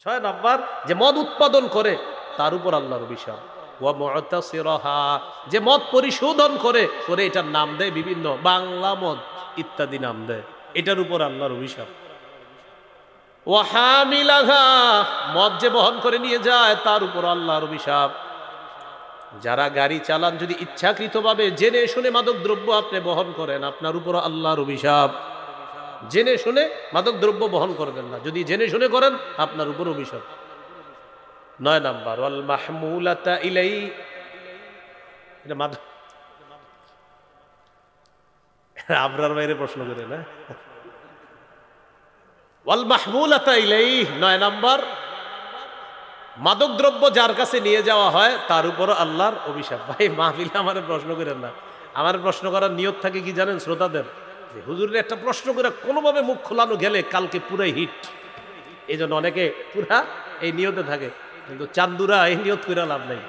6 number যে মদ উৎপাদন করে তার উপর আল্লাহর অভিশাপ। ওয়া মুতাসিরাহা, যে মদ পরিশোধন করে এটার নাম দেয় বিভিন্ন বাংলা মদ ইত্যাদি নাম দেয়, এটার উপর আল্লাহর অভিশাপ। ওয়া হামিলাহা, মদ যে বহন করে নিয়ে যায় তার উপর আল্লাহর অভিশাপ। যারা গাড়ি চালান যদি ইচ্ছাকৃতভাবে জেনে শুনে মাদক দ্রব্য আপনি বহন করেন, আপনার উপর আল্লাহর অভিশাপ। জেনে শুনে মাদক দ্রব্য বহন করবেন না, যদি জেনে শুনে করেন আপনার উপর অভিশাপ। 9 নাম্বার ওয়াল মাহমুলাতা ইলাই, এটা মাদক আবরার বাইরে প্রশ্ন করে না। ওয়াল মাহমুলাতা ইলাই 9 নাম্বার, মাদক দ্রব্য যার কাছে নিয়ে যাওয়া হয় তার উপর আল্লাহর অভিশাপ। ভাই মাহফিলে আমার প্রশ্ন করেন না, আমার প্রশ্ন করার নিয়ত থাকে কি জানেন শ্রোতাদের, যে হুজুরের একটা প্রশ্ন করে কোনোভাবে মুখ খোলানো গেলে কালকে পুরাই হিট, এই জন্য অনেকে পুরা এই নিয়তে থাকে। কিন্তু চান্দুরা এই নিয়ত করে লাভ নাই,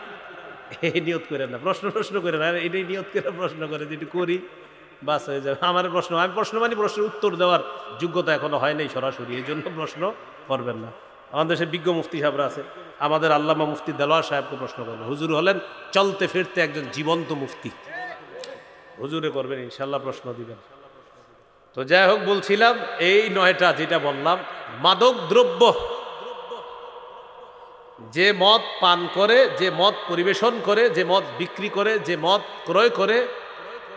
এই নিয়ত করে না, প্রশ্ন করে না, এটাই নিয়ত করে প্রশ্ন করে যেটি করি বাস হয়ে যাবে। আমার প্রশ্ন, আমি প্রশ্ন মানে প্রশ্নের উত্তর দেওয়ার যোগ্যতা এখনো হয় নাই সরাসরি, এই জন্য প্রশ্ন করবেন না। আমাদের দেশে বিজ্ঞ মুফতি সাহেবরা আছে, আমাদের আল্লামা মুফতি দেলোয়ার সাহেবকে প্রশ্ন করবেন। হুজুর হলেন চলতে ফিরতে একজন জীবন্ত মুফতি, হুজুরে করবেন ইনশাল্লাহ, প্রশ্ন দিবেন। তো যাই হোক, বলছিলাম এই 9টা যেটা বললাম, মাদক দ্রব্য, যে মদ পান করে, যে মদ পরিবেশন করে, যে মদ বিক্রি করে, যে মদ ক্রয় করে,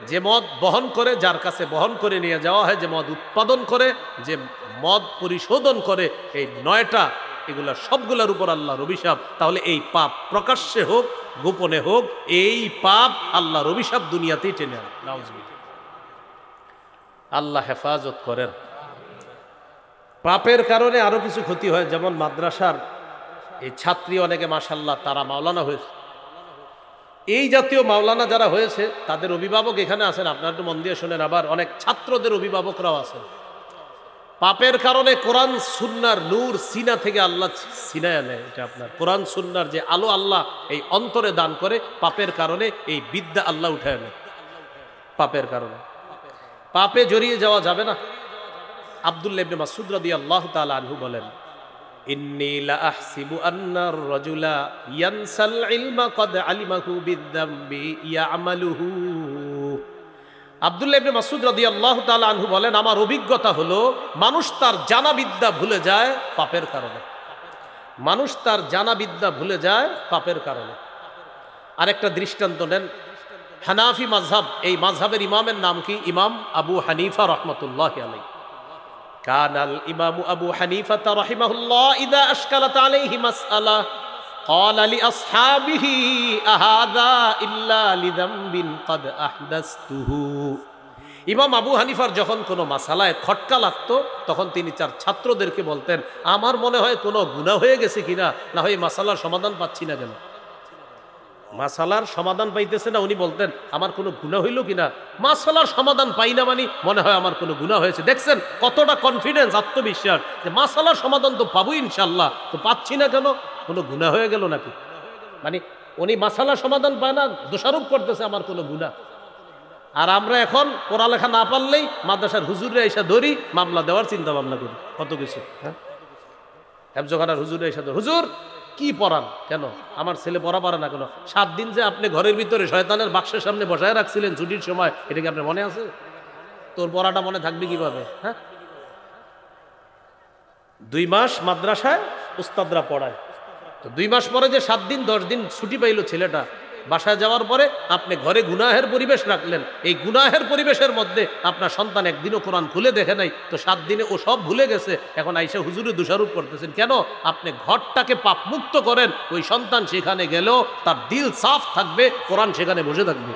যে মদ বহন করে, যার কাছে বহন করে নিয়ে যাওয়া হয়, যে মদ উৎপাদন করে, যে মদ পরিশোধন করে, এই 9টা, এগুলা সবগুলোর উপর আল্লাহর অভিশাপ। তাহলে এই পাপ প্রকাশ্যে হোক গোপনে হোক, এই পাপ আল্লাহর অভিশাপ দুনিয়াতেই টেনে আনে। নাউজুবিল্লাহ, আল্লাহ হেফাজত করেন। পাপের কারণে আরো কিছু ক্ষতি হয়, যেমন মাদ্রাসার এই ছাত্রী অনেকে মাশাআল্লাহ তারা মাওলানা হয়েছে, এই জাতীয় মাওলানা যারা হয়েছে তাদের অভিভাবক এখানে আছেন, আপনারা একটু মন দিয়ে শোনেন। আবার অনেক ছাত্রদের অভিভাবকরাও আছেন। পাপের কারণে কোরআন সুন্নাহর নূর সিনা থেকে আল্লাহ সিনায় আনে। এটা আপনার কোরআন সুন্নাহর যে আলো আল্লাহ এই অন্তরে দান করে, পাপের কারণে এই বিদ্যা আল্লাহ উঠায় আনে। পাপের কারণে পাপে জড়িয়ে যাওয়া যাবে না। আব্দুল্লাহ ইবনে মাসউদ রাদিয়াল্লাহু তাআলা আনহু বলেন, ইন্নী লা আহসিবু আন্নার রাজুলা ইয়ানসাল ইলমা ক্বাদ আলিমাহু বিদ্যামবি ইয়ামালুহু। আব্দুল্লাহ ইবনে মাসউদ রাদিয়াল্লাহু তাআলা আনহু বলেন, আমার অভিজ্ঞতা হলো মানুষ তার জানা বিদ্যা ভুলে যায় পাপের কারণে। মানুষ তার জানা বিদ্যা ভুলে যায় পাপের কারণে। আরেকটা দৃষ্টান্ত নেন, হানাফি মাযহাব, এই মাযহাবের ইমামের নাম কি? ইমাম আবু হানিফা রাহমাতুল্লাহি আলাইহি। কানাল ইমামু আবু হানিফা রাহিমাহুল্লাহ ইযা আশকালাত আলাইহি মাসআলা ক্বালা লিআসহাবিহি আহাযা ইল্লা লিযামবিন ক্বাদ আহদাসতুহু। ইমাম আবু হানিফার যখন কোনো মাসালায় খটকা লাগতো, তখন তিনি তার ছাত্রদেরকে বলতেন, আমার মনে হয় কোনো গুনাহ হয়ে গেছে কিনা, না হয় মাসালার সমাধান পাচ্ছি না কেন। মাসালার সমাধান পাইতেছে না, উনি বলতেন আমার কোনো গুনাহ হইল কিনা, মাসালার সমাধান পাই না মানে মনে হয় আমার কোনো গুনাহ হয়েছে। দেখছেন কতটা কনফিডেন্স, আত্মবিশ্বাস, যে মাসালার সমাধান তো পাবো ইনশাল্লাহ, তো পাচ্ছি না কেন, কোনো গুনাহ হয়ে গেল নাকি। মানে উনি মাসালার সমাধান পায় না, দোষারোপ করতেছে আমার কোনো গুনাহ। আর আমরা এখন পড়ালেখা না পারলেই মাদ্রাসার হুজুরে এসে ধরি, মামলা দেওয়ার চিন্তা ভাবনা করি, কত কিছু। হ্যাঁ, হেফজখানার হুজুরে এসে ধরি, হুজুর কি পড়ান, কেন আমার ছেলে পড়া পারে না কেন? 7 দিন যে আপনি ঘরের ভিতরে শয়তানের বাক্সের সামনে বসায় রাখছিলেন ছুটির সময়, এটা কি আপনার মনে আছে? তোর পড়াটা মনে থাকবে কিভাবে? হ্যাঁ, 2 মাস মাদ্রাসায় উস্তাদরা পড়ায়, তো 2 মাস পরে যে 7 দিন 10 দিন ছুটি পাইল ছেলেটা, বাসায় যাওয়ার পরে আপনি ঘরে গুনাহের পরিবেশ রাখলেন। এই গুনাহের পরিবেশের মধ্যে আপনার সন্তান একদিনও কোরআন খুলে দেখে নাই, তো 7 দিনে ও সব ভুলে গেছে। এখন আইসা হুজুরে দোষারোপ করতেছেন কেন? আপনি ঘরটাকে পাপমুক্ত করেন, ওই সন্তান সেখানে গেলেও তার দিল সাফ থাকবে, কোরআন সেখানে বসে থাকবে।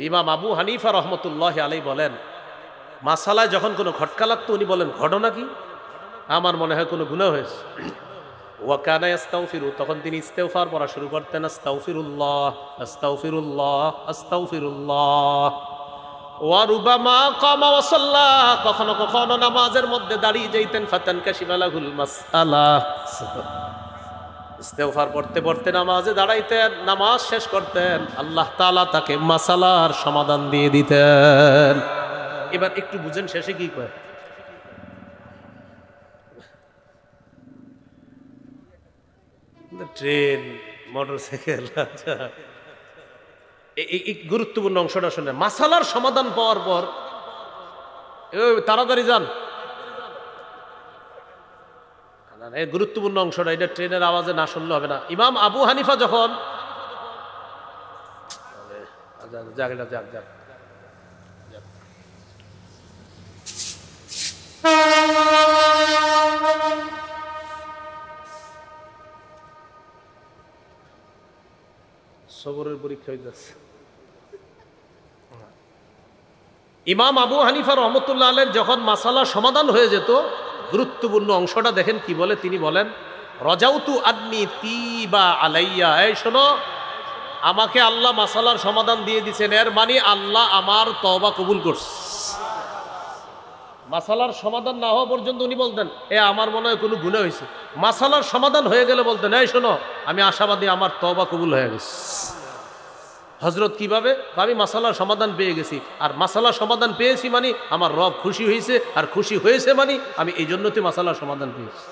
ইমাম আবু হানিফা রহমতুল্লাহি আলাইহি বলেন, মাসালায় যখন কোনো খটকা লাগতো উনি বলেন, ঘটনা কি? আমার মনে হয় কোনো গুনাহ হয়েছে। ওয়াকানা ইস্তাগফিরু, তখন তিনি ইস্তেগফার পড়া শুরু করতেন, আস্তাগফিরুল্লাহ আস্তাগফিরুল্লাহ আস্তাগফিরুল্লাহ। ওয়া রুবামা কামা ওয়া সাল্লা, কখনো কখনো নামাজের মধ্যে দাঁড়িয়ে যাইতেন, ফাতানকাশিফা লাহুল মাসআলা, ইস্তেগফার পড়তে পড়তে নামাজে দাঁড়াইতেন, নামাজ শেষ করতেন, আল্লাহ তাআলা তাকে মাসালার সমাধান দিয়ে দিতেন। এবার একটু বুঝেন শেষে কি কয়, ট্রেন, মোটরসাইকেল, আচ্ছা এই গুরুত্বপূর্ণ অংশটা শুনে মাসালার সমাধান পাওয়ার পর তাড়াতাড়ি যান। এই গুরুত্বপূর্ণ অংশটা, এটা ট্রেনের আওয়াজে না শুনলে হবে না। ইমাম আবু হানিফা যখন যাক যাক যাক যাক সবরের পরীক্ষা হয়ে যাচ্ছে। ইমাম আবু হানিফা রহমতুল্লাহ আলাইহির যখন মাসালা সমাধান হয়ে যেত, গুরুত্বপূর্ণ অংশটা দেখেন কি বলে। তিনি বলেন, রজাউতু আদনি তিবা আলাইয়া, এই শোনো, আমাকে আল্লাহ মাসালার সমাধান দিয়ে দিচ্ছেন, এর মানে আল্লাহ আমার তওবা কবুল করছে। মাসালার সমাধান না হওয়া পর্যন্ত উনি বলতেন আমার মনে হয় কোনো গুনাহ হয়েছে। মাসালার সমাধান হয়ে গেলে বলতেন, এই শোনো, আমি আশাবাদী, আমার তওবা কবুল হয়ে গেছে। হজরত কিভাবে? আমি মাসালার সমাধান পেয়ে গেছি, আর মাসালার সমাধান পেয়েছি মানে আমার রব খুশি হয়েছে, আর খুশি হয়েছে মানে আমি এই জন্যতে মাসালার সমাধান পেয়েছি।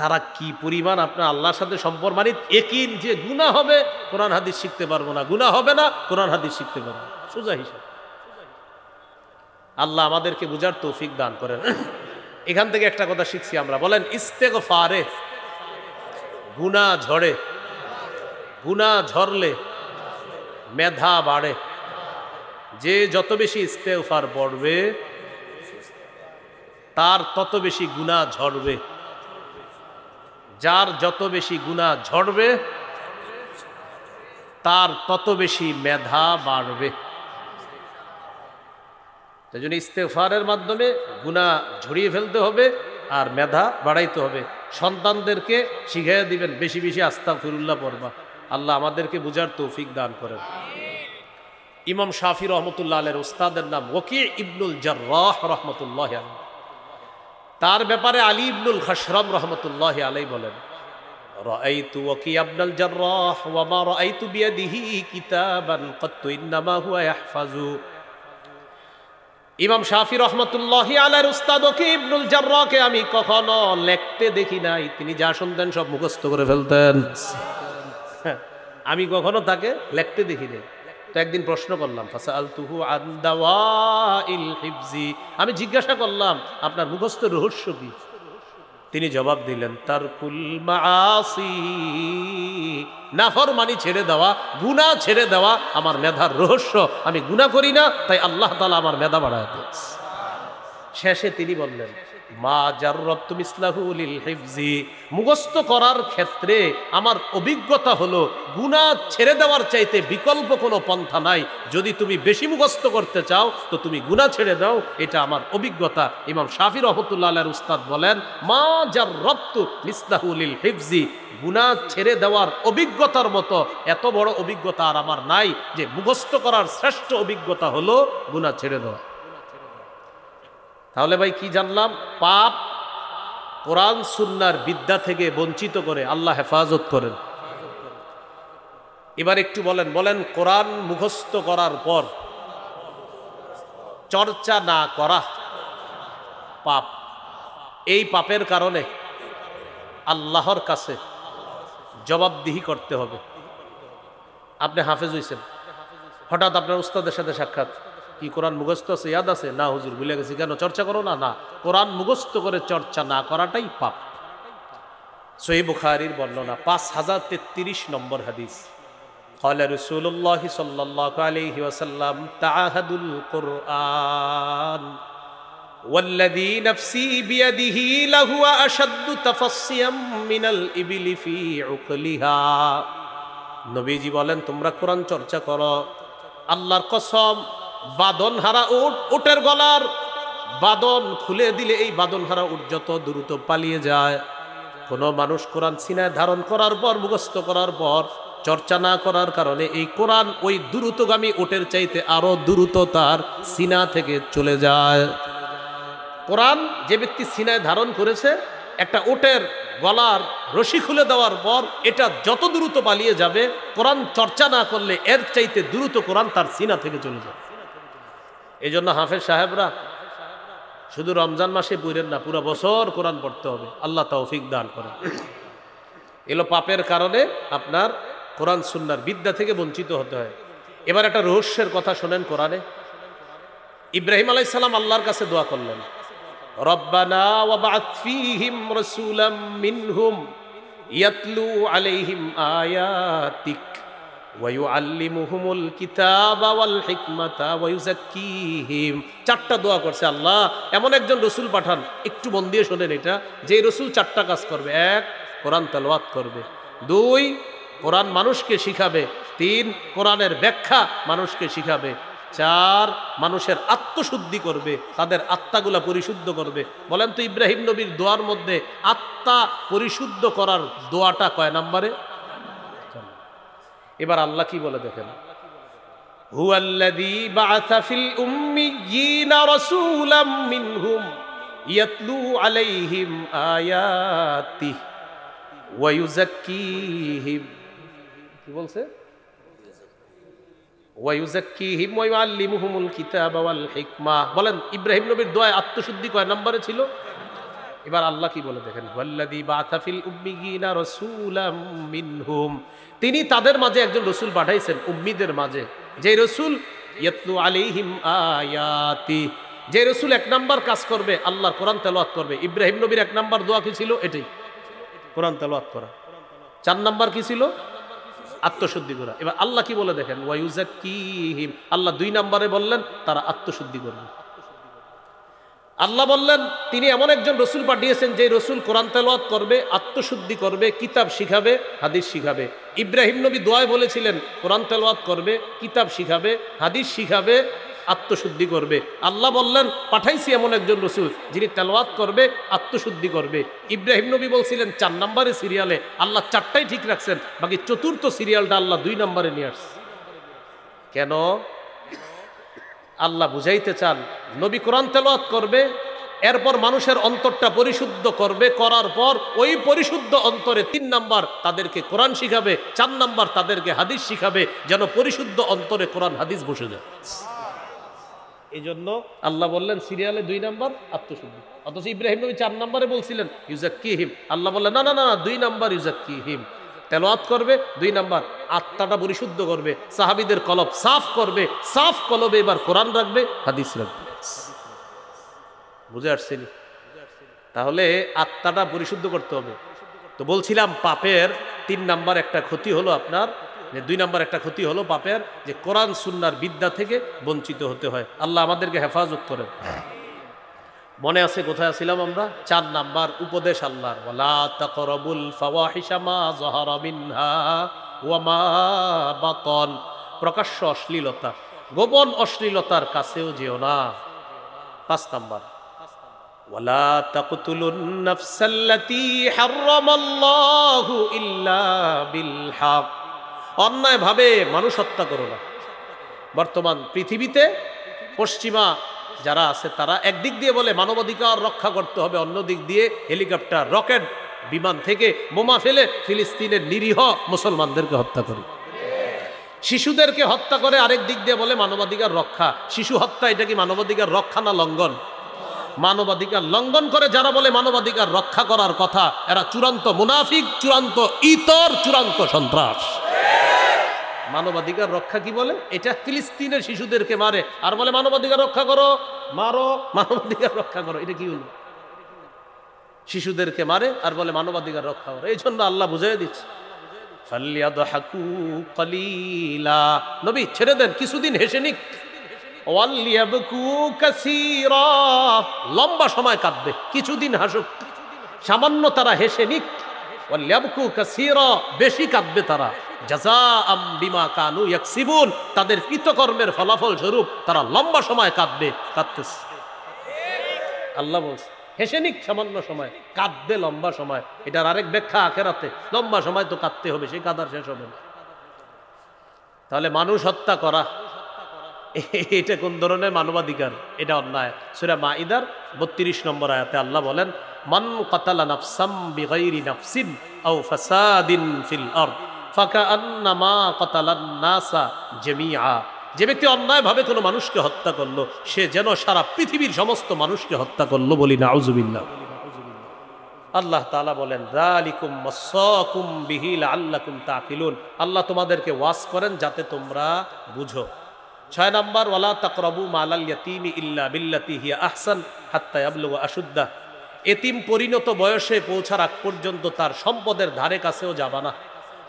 তারা কি পরিমাণ আপনার আল্লাহর সাথে সম্পর্ক, মানে একই যে গুনাহ হবে কোরআন হাদিস শিখতে পারবো না, গুনাহ হবে না কোরআন হাদিস শিখতে পারবো, সোজা হিসাব। আল্লাহ আমাদেরকে বুঝার তৌফিক দান করেন। এখান থেকে একটা কথা শিখছি আমরা, বলেন ইস্তেগফারে গুনাহ ঝরে, গুনাহ ঝরলে মেধা বাড়ে। যে যত বেশি ইস্তেগফার পড়বে তার তত বেশি গুনাহ ঝরবে, যার যত বেশি গুনাহ ঝরবে তার তত বেশি মেধা বাড়বে। তাই জন্য ইস্তেগফারের মাধ্যমে গুনাহ ঝরিয়ে ফেলতে হবে আর মেধা বাড়াইতে হবে। সন্তানদেরকে শিখিয়ে দিবেন বেশি বেশি আস্তাগফিরুল্লাহ পড়বা। আল্লাহ আমাদেরকে বুঝার তৌফিক দান করেন। ইমাম শাফি রহমতুল্লাহ আলাইহির উস্তাদের নাম ওয়াকি ইবনুল জাররাহ রহমতুল্লাহ আলাইহি। তার ব্যাপারে আলী ইবনুল খাশরাম রহমতুল্লাহ আলাইহি বলেন, রাআইতু ওয়াকি ইবনুল জাররাহ ওয়া মা রাআইতু বিয়াদিহি কিতাবান কাত্তু ইন্নামা হুয়া ইয়াহফাজু। ইমাম শাফি রহমতুল্লাহ আলাইহির উস্তাদ ওয়াকি ইবনুল জাররাহকে আমি কখনো লিখতে দেখি নাই, তিনি যা শুনতেন সব মুখস্থ করে ফেলতেন। আমি কখনো তাকে লিখতে দেখিনি। তো একদিন প্রশ্ন করলাম, ফাসালতুহু আন দাওয়াইল হিফজি, আমি জিজ্ঞাসা করলাম আপনার মুখস্থের রহস্য কি? তিনি জবাব দিলেন, তারকুল মাআসি, নাফরমানি ছেড়ে দেওয়া, গুনাহ ছেড়ে দেওয়া আমার মেধার রহস্য। আমি গুনাহ করি না, তাই আল্লাহ তাআলা আমার মেধা বাড়ায় দিয়েছে। শেষে তিনি বললেন, মা জাররাবতু মিসলাহু লিল হিফজি, মুখস্থ করার ক্ষেত্রে আমার অভিজ্ঞতা হলো গুনাহ ছেড়ে দেওয়ার চাইতে বিকল্প কোনো পন্থা নাই। যদি তুমি বেশি মুখস্থ করতে চাও তো তুমি গুনাহ ছেড়ে দাও, এটা আমার অভিজ্ঞতা। ইমাম শাফি রাহমাতুল্লাহ আলাইহির উস্তাদ বলেন, মা জাররাবতু মিসলাহু লিল হিফজি, গুনাহ ছেড়ে দেওয়ার অভিজ্ঞতার মতো এত বড় অভিজ্ঞতা আর আমার নাই, যে মুখস্থ করার শ্রেষ্ঠ অভিজ্ঞতা হলো গুনাহ ছেড়ে দেওয়া। তাহলে ভাই কি জানলাম? পাপ কোরআন সুন্নাহর বিদ্যা থেকে বঞ্চিত করে আল্লাহ হেফাজত করেন। এবার একটু বলেন কোরআন মুখস্থ করার পর চর্চা না করা পাপ। এই পাপের কারণে আল্লাহর কাছে জবাবদিহি করতে হবে। আপনি হাফেজ হইছেন, হঠাৎ আপনার উস্তাদের সাথে সাক্ষাৎ, কি কোরআন মুখস্থ আছে, ইয়াদ আছে? না হুজুর ভুলে গেছি। কেন? চর্চা করো না? না, কোরআন মুখস্থ করে চর্চা না করাটাই পাপ। সহিহ বুখারীর বর্ণনা 5033 নম্বর হাদিস, ক্বালা রাসূলুল্লাহ সাল্লাল্লাহু আলাইহি ওয়াসাল্লাম, তাআহাদুল কুরআন ওয়াল্লাযী নাফসি বিয়াদিহি লাহুয়া আশাদ্দু তাফাসসিয়াম মিনাল ইবলি ফি উকলিহা। নবীজি বলেন, তোমরা কোরআন চর্চা করো। আল্লাহর কসম, বাদনহারা উট, উটের গলার বাদন খুলে দিলে এই বাদনহারা উট যত দ্রুত পালিয়ে যায়, কোনো মানুষ কোরআন সিনায় ধারণ করার পর, মুখস্থ করার পর চর্চা না করার কারণে এই কোরআন ওই দ্রুতগামী উটের চাইতে আরো দ্রুত তার সিনা থেকে চলে যায়। কোরআন যে ব্যক্তি সিনায় ধারণ করেছে, একটা উটের গলার রশি খুলে দেওয়ার পর এটা যত দ্রুত পালিয়ে যাবে, কোরআন চর্চা না করলে এর চাইতে দ্রুত কোরআন তার সিনা থেকে চলে যাবে। এই জন্য হাফেজ সাহেবরা শুধু রমজান মাসে পড়েন না, পুরো বছর কোরআন পড়তে হবে। আল্লাহ তৌফিক দান করেন। এলো পাপের কারণে আপনার কোরআন সুন্নাহর বিদ্যা থেকে বঞ্চিত হতে হয়। এবার একটা রহস্যের কথা শোনেন কোরআনে। ইব্রাহিম আলাইহিস সালাম আল্লাহর কাছে দোয়া করলেন, রব্বানা ওয়াবআথ ফীহিম রাসূলাম মিনহুম ইয়াতলু আলাইহিম আয়াতিক ওয়া ইউআল্লিমুহুমুল কিতাবা ওয়াল হিকমাতা ওয়া ইউযাক্কিহিম। চারটা দোয়া করছে আল্লাহ, এমন একজন রসুল পাঠান, একটু মন দিয়ে শোনেন এটা, যে রসুল চারটা কাজ করবে। এক, কোরআন তেলাওয়াত করবে। দুই, কোরআন মানুষকে শিখাবে। তিন, কোরআনের ব্যাখ্যা মানুষকে শিখাবে। চার, মানুষের আত্মশুদ্ধি করবে, তাদের আত্মাগুলা পরিশুদ্ধ করবে। বলেন তো ইব্রাহিম নবীর দোয়ার মধ্যে আত্মা পরিশুদ্ধ করার দোয়াটা কয় নম্বরে? এবার আল্লাহ কি বলে দেখেন, হুয়াল্লাযী বাআসা ফিল উম্মিয়্যিনা রাসূলাম মিনহুম ইয়াতলু আলাইহিম আয়াতিহি ওয়া ইউযাক্কিহিম। কি বলছে? ওয়া ইউযাক্কিহিম ওয়া ইউআল্লিমুহুমুল কিতাবা ওয়াল হিকমা। বলেন ইব্রাহিম নবীর দোয়ায় আত্মশুদ্ধি কয় নম্বরে ছিল? এবার আল্লাহ কি বলে দেখেন, হুয়াল্লাযী বাআসা ফিল উম্মিয়্যিনা রাসূলাম মিনহুম, তিনি তাদের মাঝে একজন রসুল পাঠাইছেন উম্মিদের মাঝে, যে রসুল ইয়াতলু আলাইহিম আয়াতি, যে রসুল এক নাম্বার কাজ করবে আল্লাহর কোরআন তেলাওয়াত করবে। ইব্রাহিম নবীর এক নাম্বার দোয়া কি ছিল? এটাই, কোরআন তেলাওয়াত করা। চার নাম্বার কি ছিল? আত্মশুদ্ধি করা। এবার আল্লাহ কি বলে দেখেন, ওয়া ইউযাক্কিহিম, আল্লাহ দুই নাম্বারে বললেন তারা আত্মশুদ্ধি করবে। আল্লাহ বললেন তিনি এমন একজন রসুল পাঠিয়েছেন যে রসুল কোরআন তেলাওয়াত করবে, আত্মশুদ্ধি করবে, কিতাব শিখাবে, হাদিস শিখাবে। ইব্রাহিম নবী দোয়ায় বলেছিলেন কোরআন তেলাওয়াত করবে, কিতাব শিখাবে, হাদিস শিখাবে, আত্মশুদ্ধি করবে। আল্লাহ বললেন পাঠাইছি এমন একজন রসুল যিনি তেলাওয়াত করবে, আত্মশুদ্ধি করবে। ইব্রাহিম নবী বলছিলেন 4 নম্বরে সিরিয়ালে, আল্লাহ 4টাই ঠিক রাখছেন, বাকি চতুর্থ সিরিয়ালটা আল্লাহ 2 নম্বরে নিয়ে আসছে। কেন? আল্লাহ বুঝাইতে চান নবী কোরআন তেলাওয়াত করবে, এরপর মানুষের অন্তরটা পরিশুদ্ধ করবে, করার পর ওই পরিশুদ্ধ অন্তরে 3 নাম্বার তাদেরকে কোরআন শিখাবে, 4 নাম্বার তাদেরকে হাদিস শিখাবে, যেন পরিশুদ্ধ অন্তরে কোরআন হাদিস বসে যায়। এই জন্য আল্লাহ বললেন সিরিয়ালে 2 নাম্বার আত্মশুদ্ধি, অথচ ইব্রাহিম নবী 4 নম্বরে বলছিলেন ইউযাক্কিহিম। আল্লাহ বললেন না না না, 2 নাম্বার ইউযাক্কিহিম, তেলাওয়াত করবে, 2 নাম্বার আত্মাটা পরিশুদ্ধ করবে, সাহাবীদের কলব সাফ করবে, সাফ কলবে এবার কোরআন রাখবে, হাদিস রাখবে। বুঝে আসছেন? তাহলে আত্মাটা পরিশুদ্ধ করতে হবে। তো বলছিলাম পাপের 3 নাম্বার একটা ক্ষতি হলো আপনার, 2 নাম্বার একটা ক্ষতি হলো পাপের, যে কোরআন সুন্নাহর বিদ্যা থেকে বঞ্চিত হতে হয়। আল্লাহ আমাদেরকে হেফাজত করেন। মনে আছে কোথায় ছিলাম আমরা? 4 নাম্বার উপদেশ আল্লাহর, ওয়ালা তাকরাবুল ফাওয়াহিশা মা যাহারা মিনহা ওয়া মা বাতান, প্রকাশ্য অশ্লীলতা, গোপন অশ্লীলতার কাছেও যেও না। 5 নাম্বার, ওয়ালা তাকতুলুন নাফসাল্লাতী হারামাল্লাহু ইল্লা বিল হক, অন্যায়ভাবে মানুষ হত্যা করো না। বর্তমান পৃথিবীতে পশ্চিমা যারা আছে তারা একদিক দিয়ে বলে মানবাধিকার রক্ষা করতে হবে, অন্য দিক দিয়ে হেলিকপ্টার, রকেট, বিমান থেকে বোমা ফেলে ফিলিস্তিনের নিরীহ মুসলমানদেরকে হত্যা করে, শিশুদেরকে হত্যা করে, আরেক দিক দিয়ে বলে মানবাধিকার রক্ষা। শিশু হত্যা এটা কি মানবাধিকার রক্ষা না লঙ্ঘন? মানবাধিকার লঙ্ঘন করে যারা বলে মানবাধিকার রক্ষা করার কথা, এরা চূড়ান্ত মুনাফিক, চূড়ান্ত ইতর, চূড়ান্ত সন্ত্রাস। মানবাধিকার রক্ষা কি বলে? এটা ফিলিস্তিনের শিশুদেরকে মারে আর বলে মানবাধিকার রক্ষা করো, মারো, মানবাধিকার রক্ষা করো। এটা কি হলো? শিশুদেরকে মারে আর বলে মানবাধিকার রক্ষা করো। এই জন্য আল্লাহ বুঝিয়ে দিচ্ছে, ফালইয়াদহাকু কলিলা, নবী ছেড়ে দেন, কিছুদিন হেসে নিক, ওয়ালইয়াবকু কাসীরা, লম্বা সময় কাঁদবে, কিছুদিন হাসুক, সামান্য তারা হেসে নিক, ওয়ালইয়াবকু কাসীরা, বেশি কাঁদবে তারা, জাযাআম বিমা কানু ইয়াকসিবুন, তাদের কৃতকর্মের ফলাফল স্বরূপ তারা লম্বা সময় কাঁদবে, কাঁদতেছে। আল্লাহ বলছে হেসে নিক সামান্য সময়, কাঁদবে লম্বা সময়। এটার আরেক ব্যাখ্যা আখেরাতে, লম্বা সময় তো কাঁদতে হবে, সেই কাঁদার শেষ হবে না। তাহলে মানুষ হত্যা করা এটা কোন ধরনের মানবাধিকার? এটা অন্যায়। সূরা মাইদার 32 নম্বর আয়াতে আল্লাহ বলেন, মান কাতালা নাফসাম বিগাইরি নাফসিন আও ফাসাদিন ফিল আরদ ফাকাআন্নামা কাতালান নাসা জামিআ, যে ব্যক্তি অন্যায়ভাবে কোনো মানুষকে হত্যা করলো সে যেন সারা পৃথিবীর সমস্ত মানুষকে হত্যা করলো। বলি নাউজুবিল্লাহ। আল্লাহ তাআলা বলেন যালিকুম ওয়াসাকুম বিহি লাআল্লাকুম তাকিলুন, আল্লাহ তোমাদেরকে ওয়াজ করেন যাতে তোমরা বুঝো। 6 নাম্বার ওয়ালা তাকরাবু মালাল ইয়াতীমি ইল্লা বিল্লাতি হিয়া আহসান হাত্তা ইয়াবলুগা আশুদ্দাহ, এতিম পরিণত বয়সে পৌঁছার আগ পর্যন্ত তার সম্পদের ধারে কাছেও যাবা না,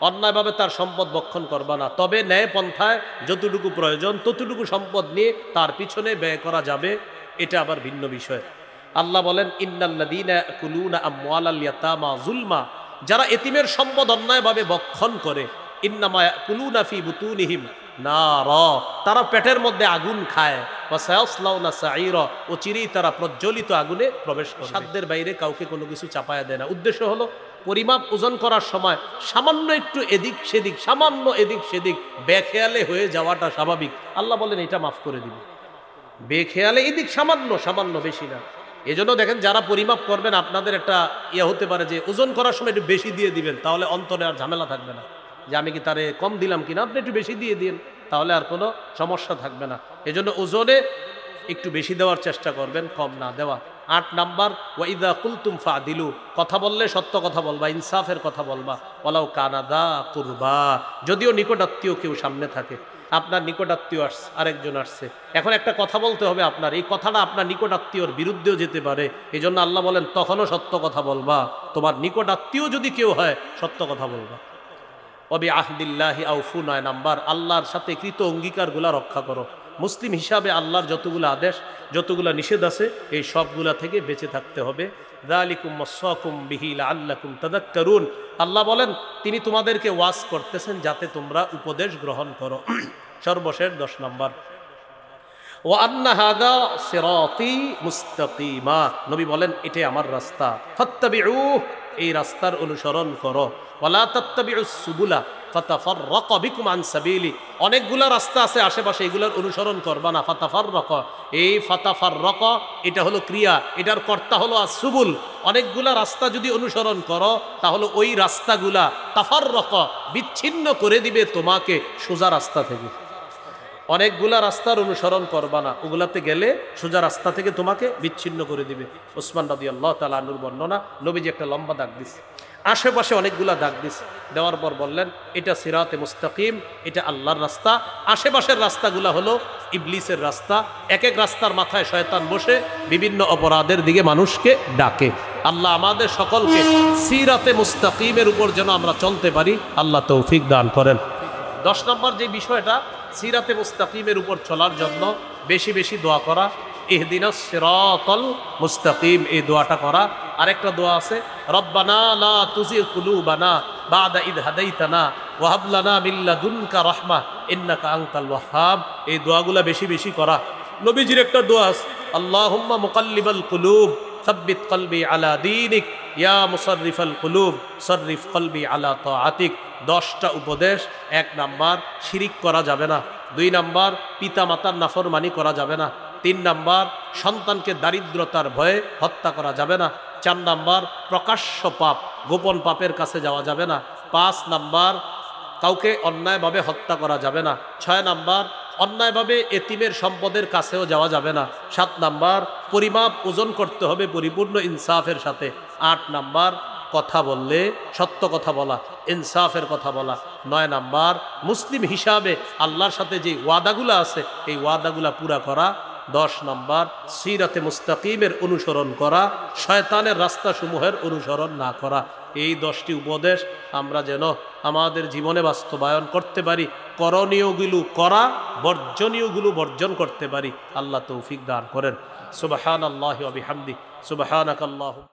অন্যায়ভাবে তার সম্পদ ভক্ষণ করবা না, তবে ন্যায় পন্থায় যতটুকু প্রয়োজন ততটুকু সম্পদ নিয়ে তার পিছনে ব্যয় করা যাবে, এটা আবার ভিন্ন বিষয়। আল্লাহ বলেন ইন্নাল্লাযীনা ইয়াকুলুনা আমওয়ালাল ইয়াতামা যুলমা, যারা এতিমের সম্পদ অন্যায়ভাবে ভক্ষণ করে, ইন্নামা ইয়াকুলুনা ফি বুতুনিহিম নারা, তারা পেটের মধ্যে আগুন খায়, ওয়া সায়াসলাউনা সাঈরা, ও চিরেই তারা প্রজ্বলিত আগুনে প্রবেশ করে। সাধ্যের বাইরে কাউকে কোনো কিছু চাপায়া দেয় না। উদ্দেশ্য হলো পরিমাপ ওজন করার সময় সামান্য একটু এদিক সেদিক, সামান্য এদিক সেদিক বেখেয়ালে হয়ে যাওয়াটা স্বাভাবিক। আল্লাহ বলেন এটা মাফ করে দিবে। বেখেয়ালে এদিক সামান্য সামান্য, বেশি না। এজন্য দেখেন যারা পরিমাপ করবেন আপনাদের একটা ইয়ে হতে পারে যে ওজন করার সময় একটু বেশি দিয়ে দিবেন, তাহলে অন্তরে আর ঝামেলা থাকবে না যে আমি কি তারে কম দিলাম কিনা, আপনি একটু বেশি দিয়ে দিন, তাহলে আর কোনো সমস্যা থাকবে না। এজন্য ওজনে একটু বেশি দেওয়ার চেষ্টা করবেন, কম না দেওয়া। 8 নাম্বার ওয়াইদা কুলতুম ফাদিলু, কথা বললে সত্য কথা বলবা, ইনসাফের কথা বলবা, ওয়ালাউ কানাদা কুরবা, যদিও নিকটাত্মীয় কেউ সামনে থাকে। আপনার নিকটাত্মীয় আসছে, আরেকজন আসছে, এখন একটা কথা বলতে হবে আপনার, এই কথাটা আপনার নিকটাত্মীয়র বিরুদ্ধেও যেতে পারে। এই জন্য আল্লাহ বলেন তখনও সত্য কথা বলবা, তোমার নিকটাত্মীয় যদি কেউ হয় সত্য কথা বলবা। অবি আহদিল্লাহি আউফু, 9 নাম্বার আল্লাহর সাথে কৃত অঙ্গীকারগুলা রক্ষা করো। মুসলিম হিসাবে আল্লাহর যতগুলো আদেশ যতগুলো নিষেধ আছে এই সবগুলা থেকে বেঁচে থাকতে হবে। যালিকুম ওয়াসাকুম বিহি লাআল্লাকুম তাযাক্কারুন, আল্লাহ বলেন তিনি তোমাদেরকে ওয়াজ করতেছেন যাতে তোমরা উপদেশ গ্রহণ করো। সর্বশেষ 10 নাম্বার ওয়া আন্না হাযা সিরাতি মুস্তাকিমা, নবী বলেন এটাই আমার রাস্তা, ফাত্তাবিউ, এই রাস্তার অনুসরণ করো, ওয়ালা তাত্তাবিউস সুবুলা ফাতাফাররাকা বিকুম আন সাবিলি, অনেকগুলা রাস্তা আছে আশেপাশে, এগুলোর অনুসরণ করবা না। ফাতাফাররাকা, এই ফাতাফাররাকা এটা হলো ক্রিয়া, এটার কর্তা হলো আসুবুল। অনেকগুলা রাস্তা যদি অনুসরণ করো তাহলে ওই রাস্তাগুলা তাফাররাকা, বিচ্ছিন্ন করে দিবে তোমাকে সোজা রাস্তা থেকে। অনেকগুলা রাস্তার অনুসরণ করবা না, ওগুলাতে গেলে সোজা রাস্তা থেকে তোমাকে বিচ্ছিন্ন করে দিবে। ওসমান রাদিয়াল্লাহু তাআলা আনহুর বর্ণনা, নবীজি একটা লম্বা দাগ দিছে, আশেপাশে অনেকগুলা দাগ দিছে, দেওয়ার পর বললেন এটা সিরাতে মুস্তাকিম, এটা আল্লাহর রাস্তা। আশেপাশের রাস্তাগুলা হলো ইবলিসের রাস্তা। এক এক রাস্তার মাথায় শয়তান বসে বিভিন্ন অপরাধের দিকে মানুষকে ডাকে। আল্লাহ আমাদের সকলকে সিরাতে মুস্তাকিমের উপর যেন আমরা চলতে পারি, আল্লাহ তৌফিক দান করেন। 10 নম্বর যে বিষয়টা, সিরাতে মুস্তাকিমের উপর চলার জন্য বেশি বেশি দোয়া করা, ইহদিনাস সিরাতাল মুস্তাকিম, এই দোয়াটা করা। আরেকটা দোয়া আছে, রব্বানা লা তুজিগ কুলুবানা বাদা ইদ হাদাইতানা ওয়া হাব লানা মিন লাদুনকা রাহমাহ ইন্নাকা আনতাল ওয়াহ্হাব, এই দোয়াগুলা বেশি বেশি করা। নবীজির একটা দোয়া আছে, আল্লাহুম্মা মুকাল্লিবাল কুলুব সাব্বিত কলবি আলা দীনিক ইয়া মুসাররিফাল কুলুব সাররিফ কলবি আলা তাআতিক। 10টা উপদেশ। 1 নাম্বার শিরিক করা যাবে না। 2 নাম্বার পিতা মাতার নাফরমানি করা যাবে না। 3 নাম্বার সন্তানকে দারিদ্রতার ভয়ে হত্যা করা যাবে না। 4 নাম্বার প্রকাশ্য পাপ, গোপন পাপের কাছে যাওয়া যাবে না। 5 নাম্বার কাউকে অন্যায়ভাবে হত্যা করা যাবে না। 6 নাম্বার অন্যায়ভাবে এতিমের সম্পদের কাছেও যাওয়া যাবে না। 7 নাম্বার পরিমাপ ওজন করতে হবে পরিপূর্ণ ইনসাফের সাথে। 8 নাম্বার কথা বললে সত্য কথা বলা, ইনসাফের কথা বলা। 9 নাম্বার মুসলিম হিসাবে আল্লাহর সাথে যে ওয়াদাগুলা আছে এই ওয়াদাগুলা পুরা করা। 10 নাম্বার সিরাতে মুস্তাকিমের অনুসরণ করা, শয়তানের রাস্তাসমূহের অনুসরণ না করা। এই 10টি উপদেশ আমরা যেন আমাদের জীবনে বাস্তবায়ন করতে পারি, করণীয়গুলো করা, বর্জনীয়গুলো বর্জন করতে পারি। আল্লাহ তৌফিক দান করেন। সুবহানাল্লাহি ওয়া বিহামদিহি, সুবহানাকাল্লাহু।